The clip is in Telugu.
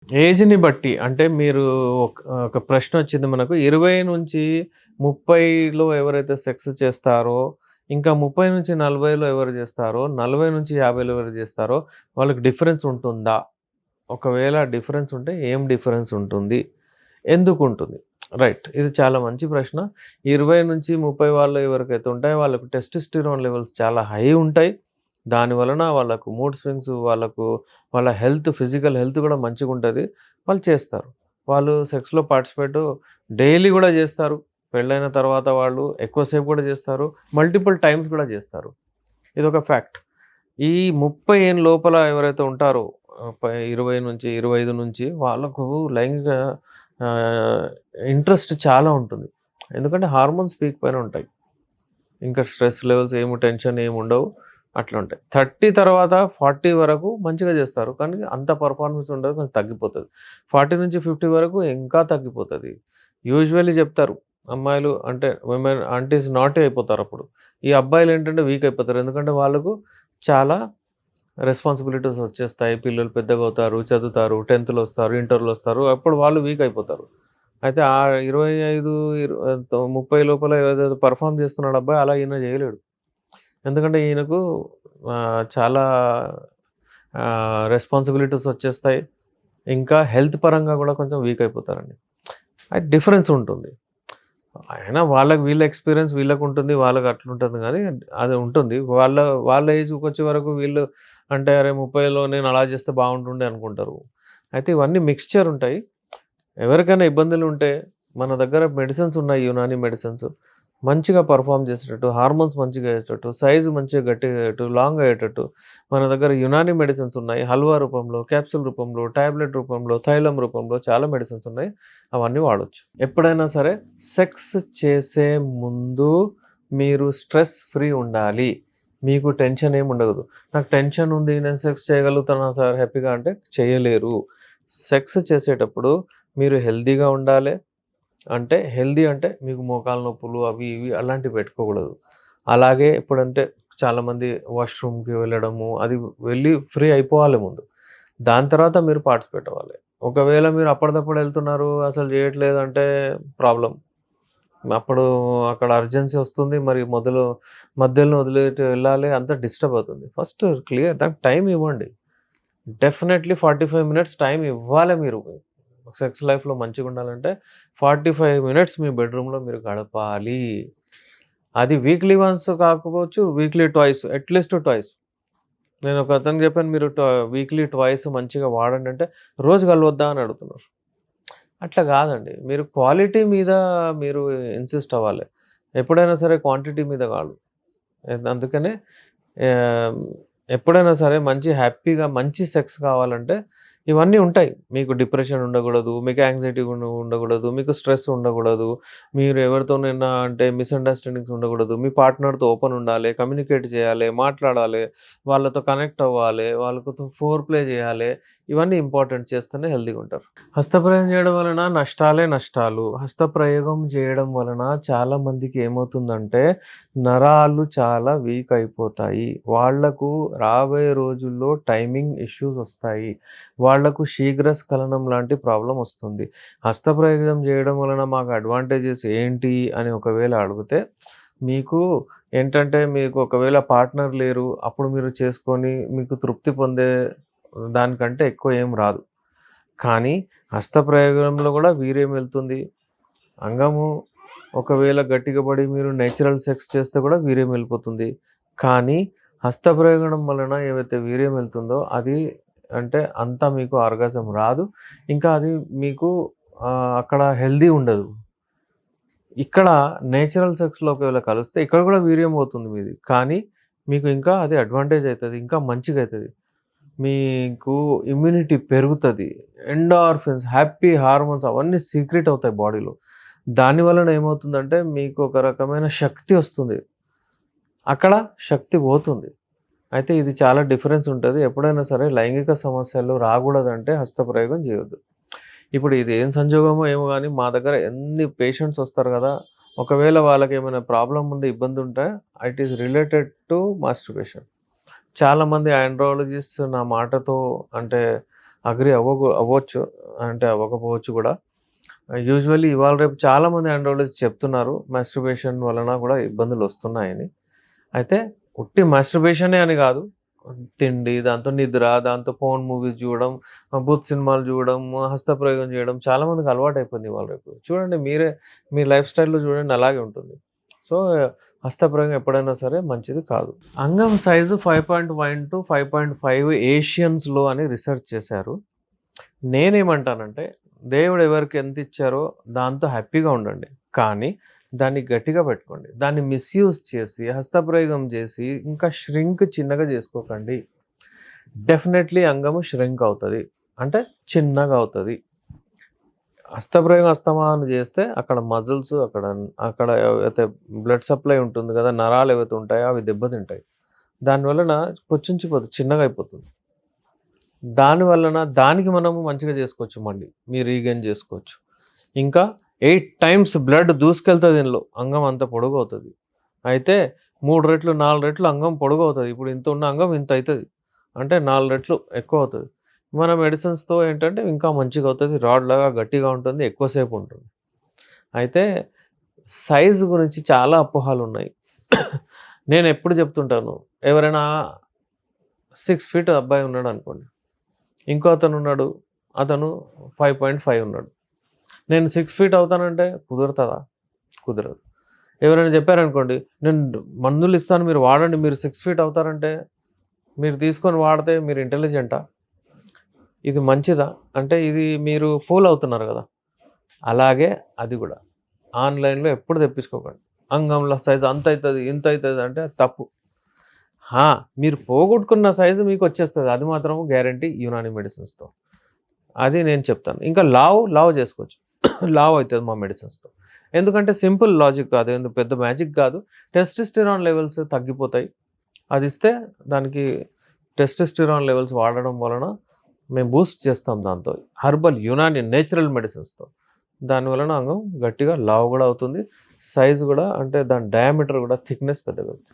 ఏజ్‌ని బట్టి అంటే మీరు ఒక ఒక ప్రశ్నొచ్చింది మనకు. 20-30లో ఎవరైతే సెక్స్ చేస్తారో, ఇంకా 30-40లో ఎవరు చేస్తారో, 40-50లో ఎవరు చేస్తారో వాళ్ళకి డిఫరెన్స్ ఉంటుందా? ఒకవేళ డిఫరెన్స్ ఉంటే ఏం డిఫరెన్స్ ఉంటుంది? ఎందుకుంటుంది? రైట్. ఇది చాలా మంచి ప్రశ్న. 20-30 వాళ్ళు ఎవరికైతే ఉంటాయో వాళ్ళకు టెస్టోస్టెరాన్ లెవెల్స్ చాలా హై ఉంటాయి. దాని వలన వాళ్ళకు మూడ్ స్వింగ్స్, వాళ్ళ ఫిజికల్ హెల్త్ గూడా మంచిగుంటది. వాళ్ళు చేస్తారు. వాళ్ళు సెక్స్‌లో పార్టిసిపేట్ డైలీ గూడా జేస్తారు. పెళ్ళైన తర్వాత వాళ్ళు ఎక్కువ సేపు గూడా జేస్తారు. మల్టిపుల్ టైమ్స్ గూడా జేస్తారు. ఇదొక ఫ్యాక్ట్. ఈ 30 ఏళ్ల లోపల ఎవరైతే ఉంటారో 20-25 నుంచి వాళ్ళకు లైంగిక ఆహ్, ఇంట్రెస్ట్ చాలా ఉంటుంది. ఎందుకంటే హార్మోన్స్ పీక్ పైన ఉంటాయి. ఇంకా స్ట్రెస్ లెవెల్స్ టెన్షన్ ఏముండవు. అట్లుంటాయి. 30 తర్వాత 40 వరకు మంచిగా చేస్తారు. కానీ అంత పెర్ఫార్మన్స్ ఉండదు. కొంచెం తగ్గిపోతది. 40-50 వరకు ఇంకా తగ్గిపోతది. యూజువల్లీ చెప్తారు. అమ్మాయిలు అంటే విమెన్ ఆంటీస్ నాటీ అయిపోతారప్పుడు. ఈ అబ్బాయిలేంటంటే వీక్ అయిపోతారు. ఎందుకంటే వాళ్ళకు చాలా రెస్పాన్సిబిలిటీస్ వచ్చేస్తాయి. పిల్లలు పెద్దగవుతారు, చదువుతారు, 10థ్‌లో వస్తారు, ఇంటర్‌లో వస్తారు. అప్పుడు వాళ్ళు వీక్ అయిపోతారు. అయితే ఆ 25, 30 లోపల ఏదైతే పెర్ఫార్మ్ చేస్తున్నాడో అబ్బాయి అలా ఈయన చేయలేడు. ఎందుకంటే ఈయనకు చాలా రెస్పాన్సిబిలిటీస్ వచ్చేస్తాయి. ఇంకా హెల్త్ పరంగా గూడా కొంచెం వీక్ అయిపోతారండి. అది డిఫరెన్స్ ఉంటుంది. అయినా వీళ్ళ ఎక్స్‌పీరియన్స్ వీళ్ళకుంటుంది. వాళ్ళకి అట్లుంటుంది గానీ అది ఉంటుంది. వాళ్ళ ఏజ్‌కొచ్చే వరకు వీళ్ళు అంటే అరే! 30లో నేను అలా చేస్తే బాగుంటుండే అనుకుంటారు. అయితే ఇవన్నీ మిక్స్చర్ ఉంటాయి. ఎవరికైనా ఇబ్బందులుంటే మన దగ్గర మెడిసిన్స్ ఉన్నాయి. యునాని మెడిసిన్స్. మంచిగా పెర్ఫార్మ్ చేసేటట్టు, హార్మోన్స్ మంచిగా అయ్యేటట్టు, సైజ్ మంచిగా గట్టిగా అయ్యేటట్టు, లాంగ్ అయ్యేటట్టు మన దగ్గర యునాని మెడిసిన్స్ ఉన్నాయి. హల్వా రూపంలో, క్యాప్సూల్ రూపంలో, టాబ్లెట్ రూపంలో, తైలం రూపంలో చాలా మెడిసిన్స్ ఉన్నాయి. అవన్నీ వాడొచ్చు. ఎప్పుడైనా సరే సెక్స్ చేసే ముందు మీరు స్ట్రెస్ ఫ్రీ ఉండాలి. మీకు టెన్షన్ ఏమి ఉండకూడదు. నాకు టెన్షన్ ఉంది. నేను సెక్స్ చేయగలుగుతానా సార్ హ్యాపీగా అంటే చేయలేరు. సెక్స్ చేసేటప్పుడు మీరు హెల్తీగా ఉండాలె. అంటే హెల్తీ అంటే మీకు మోకాళ్ళ నొప్పులు అవి ఇవి అలాంటివి పెట్టుకోకూడదు. అలాగే ఎప్పుడంటే చాలామంది వాష్‌రూమ్‌కి వెళ్ళడము, అది వెళ్ళి ఫ్రీ అయిపోవాలి ముందు. దాని తర్వాత మీరు పార్టిసిపేట్ అవ్వాలి. ఒకవేళ మీరు అప్పటిదప్పుడు ఎళ్తున్నారు, అసలు చేయట్లేదంటే ప్రాబ్లమ్. అప్పుడు అక్కడ అర్జెన్సీ వస్తుంది. మరి మధ్యలో వదిలేసి వెళ్ళాలి. అంతా డిస్టర్బ్ అవుతుంది. ఫస్ట్ దానికి టైమ్ ఇవ్వండి. డెఫినైట్‌లీ 45 మినిట్స్ టైమ్ ఇవ్వాలి మీరు. సెక్స్ లైఫ్‌లో మంచిగుండాలంటే 45 మినిట్స్ మీ బెడ్‌రూమ్‌లో మీరు గడపాలి. అది వీక్లీ వన్స్ కాకపోవచ్చు, వీక్లీ ట్వైస్ అట్‌లీస్ట్ ట్వైస్. నేను ఒక అతనికి చెప్పాను మీరు వీక్లీ ట్వైస్ మంచిగా వాడండి అంటే, రోజు కలవద్దా అని అడుగుతున్నారు. అట్లా కాదండి. మీరు క్వాలిటీ మీద మీరు ఇన్సిస్ట్ అవ్వాలి. ఎప్పుడైనా సరే క్వాంటిటీ మీద కాదు. అందుకనే ఆహ్, ఎప్పుడైనా సరే మంచి హ్యాపీగా మంచి సెక్స్ కావాలంటే ఇవన్నీ ఉంటాయి. మీకు డిప్రెషన్ ఉండకూడదు. మీకు యాంక్సైటీ ఉండకూడదు. మీకు స్ట్రెస్ ఉండకూడదు. మీరు ఎవరితోనైనా అంటే మిస్‌అండర్‌స్టాండింగ్స్ ఉండకూడదు. మీ పార్ట్నర్‌తో ఓపెన్ ఉండాలి. కమ్యూనికేట్ చేయాలి. మాట్లాడాలి. వాళ్ళతో కనెక్ట్ అవ్వాలి. వాళ్ళతో ఫోర్ ప్లే చేయాలి. ఇవన్నీ ఇంపార్టెంట్ చేస్తేనే హెల్తీగా ఉంటారు. హస్తప్రయోగం చేయడం వలన నష్టాలే నష్టాలు. హస్తప్రయోగం చేయడం వలన చాలా మందికి ఏమవుతుందంటే నరాలు చాలా వీక్ అయిపోతాయి. వాళ్లకు రాబోయే రోజుల్లో టైమింగ్ ఇష్యూస్ వస్తాయి. వాళ్లకు శీఘ్రస్ఖలనం లాంటి ప్రాబ్లమ్ వస్తుంది. హస్తప్రయోగం చేయడం వలన మాకు అడ్వాంటేజెస్ ఏంటి అని ఒకవేళ అడిగితే మీకు ఏంటంటే మీకు ఒకవేళ పార్ట్నర్ లేరు. అప్పుడు మీరు చేసుకొని మీకు తృప్తి పొందే దానికంటే ఎక్కువ ఏం రాదు. కానీ హస్తప్రయోగంలో గూడా వీర్యం వెళ్తుంది. అంగము ఒకవేళ గట్టిగా పడి మీరు నేచురల్ సెక్స్ చేస్తే కూడా వీర్యం వెళ్ళిపోతుంది. కానీ హస్తప్రయోగం వలన ఏవైతే వీర్యం వెళ్తుందో అది అంటే అంతా మీకు ఆర్గాజం రాదు. ఇంకా అది మీకు అక్కడ హెల్తీ ఉండదు. ఇక్కడ నేచురల్ సెక్స్‌లో ఒకవేళ కలిస్తే ఇక్కడ కూడా వీర్యం పోతుంది మీది. కానీ మీకు ఇంకా అది అడ్వాంటేజ్ అయితది. ఇంకా మంచిగయితది. మీకు ఇమ్యూనిటీ పెరుగుతది. ఎండార్ఫిన్స్, హ్యాపీ హార్మోన్స్ అవన్నీ సీక్రెట్ అవుతాయి బాడీలో. దాని వలన ఏమవుతుందంటే మీకు ఒక రకమైన శక్తి వస్తుంది. అక్కడ శక్తి పోతుంది. అయితే ఇది చాలా డిఫరెన్స్ ఉంటది. ఎప్పుడైనా సరే లైంగిక సమస్యలు రాకూడదంటే హస్తప్రయోగం చేయొద్దు. ఇప్పుడు ఇది ఏం సంజోగమో ఏమో గానీ మా దగ్గర ఎన్ని పేషెంట్స్ వస్తారు గదా! ఒకవేళ వాళ్ళకేమైనా ప్రాబ్లమ్ ఉండి ఇబ్బందుంటే it is related to masturbation. చాలామంది ఆండ్రాలజిస్ట్స్ నా మాటతో అంటే అగ్రీ అవ్వచ్చు. అంటే అవ్వకపోవచ్చు కూడా. యూజువల్లీ ఇవాళ రేపు చాలామంది ఆండ్రాయిడర్స్ చెప్తున్నారు. మాస్టర్బేషన్ వలన కూడా ఇబ్బందులొస్తున్నాయని. అయితే ఉట్టి మాస్టర్బేషనే అని గాదు. తిండి, దాంతో నిద్ర, దాంతో పోర్న్ మూవీస్ జూడడం, బూత్ సినిమాలు జూడడం, హస్తప్రయోగం జేయడం చాలా మందికి అలవాటయిపోయింది ఇవాళ రేపు. చూడండి మీరే మీ లైఫ్ స్టైల్‌లో జూడండి అలాగే ఉంటుంది. సో, హస్తప్రయోగం ఎప్పుడైనా సరే మంచిది కాదు. అంగం సైజు 5.1-5.5 ఏషియన్స్‌లో అని రిసర్చ్ చేశారు. నేనేమంటానంటే దేవుడు ఎవరికి ఎంత ఇచ్చారో దాంతో హ్యాపీగా ఉండండి. కానీ దాన్ని గట్టిగా పెట్టుకోండి. దాన్ని మిస్‌యూజ్ చేసి, హస్తప్రయోగం చేసి, ఇంకా ష్రింక్ చిన్నగా చేసుకోకండి. డెఫినెట్‌లీ అంగము ష్రింక్ అవుతది. అంటే చిన్నగా అవుతది. హస్తప్రయోగం అస్తమానం చేస్తే అక్కడ మజిల్స్ అక్కడ అక్కడ ఏవైతే బ్లడ్ సప్లై ఉంటుంది కదా! నరాలు ఏవైతే ఉంటాయో అవి దెబ్బతింటాయి. దానివలన పుచ్చుంచిపోతుంది. చిన్నగా అయిపోతుంది. దానికి మనము మంచిగా చేసుకోవచ్చు మళ్ళీ. రీగెయిన్ చేసుకోవచ్చు. ఇంకా 8 టైమ్స్ బ్లడ్ దూసుకెళ్తది దీనిలో. అంగం అంత పొడుగవుతది. అయితే 3 రెట్లు, 4 రెట్లు అంగం పొడుగవుతది. ఇప్పుడు ఇంత ఉన్న అంగం ఇంత అయితది. అంటే 4 రెట్లు ఎక్కువవుతది. మన మెడిసిన్స్‌తో ఏంటంటే ఇంకా మంచిగవుతది. రాడ్‌లాగా గట్టిగా ఉంటుంది. ఎక్కువ సేపు ఉంటుంది. అయితే సైజ్ గురించి చాలా అపోహలున్నాయి. నేనెప్పుడు చెప్తుంటాను. ఎవరైనా 6 ఫీట్ అబ్బాయి ఉన్నాడనుకోండి. ఇంకో అతనున్నాడు. అతను 5.5 ఉన్నాడు. నేను 6 ఫీట్ అవుతానంటే కుదురుతదా? కుదరదు. ఎవరైనా చెప్పారనుకోండి, నేను మందులిస్తాను మీరు వాడండి. మీరు 6 ఫీట్ అవుతారంటే, మీరు తీసుకొని వాడితే మీరు ఇంటెలిజెంటా? ఇది మంచిదా? అంటే ఇది మీరు ఫూల్ అవుతున్నారు గదా! అలాగే అది గూడా. ఆన్‌లైన్‌లో ఎప్పుడు తెప్పించుకోకండి. అంగంలో సైజ్ అంతైతది, ఇంతైతది అంటే అది తప్పు. ఆ! మీరు పోగొట్టుకున్న సైజు మీకొచ్చేస్తది. అది మాత్రం గ్యారంటీ యునాని మెడిసిన్స్‌తో. అది నేను చెప్తాను. ఇంకా లావు చేసుకోవచ్చు. లావు అయితది మా మెడిసిన్స్‌తో. ఎందుకంటే సింపుల్ లాజిక్ కాదు. పెద్ద మ్యాజిక్ కాదు. టెస్టోస్టెరాన్ లెవెల్స్ తగ్గిపోతాయి. అదిస్తే దానికి టెస్టోస్టెరాన్ లెవెల్స్ వాడడం వలన మేము బూస్ట్ చేస్తాం దాంతో. హెర్బల్ యునాని నేచురల్ మెడిసిన్స్‌తో. దాని వలన అంగం గట్టిగా లావు గూడా అవుతుంది. సైజ్ గూడా అంటే దాని డయామీటర్ గూడా థిక్‌నెస్ పెద్దగవుతుంది.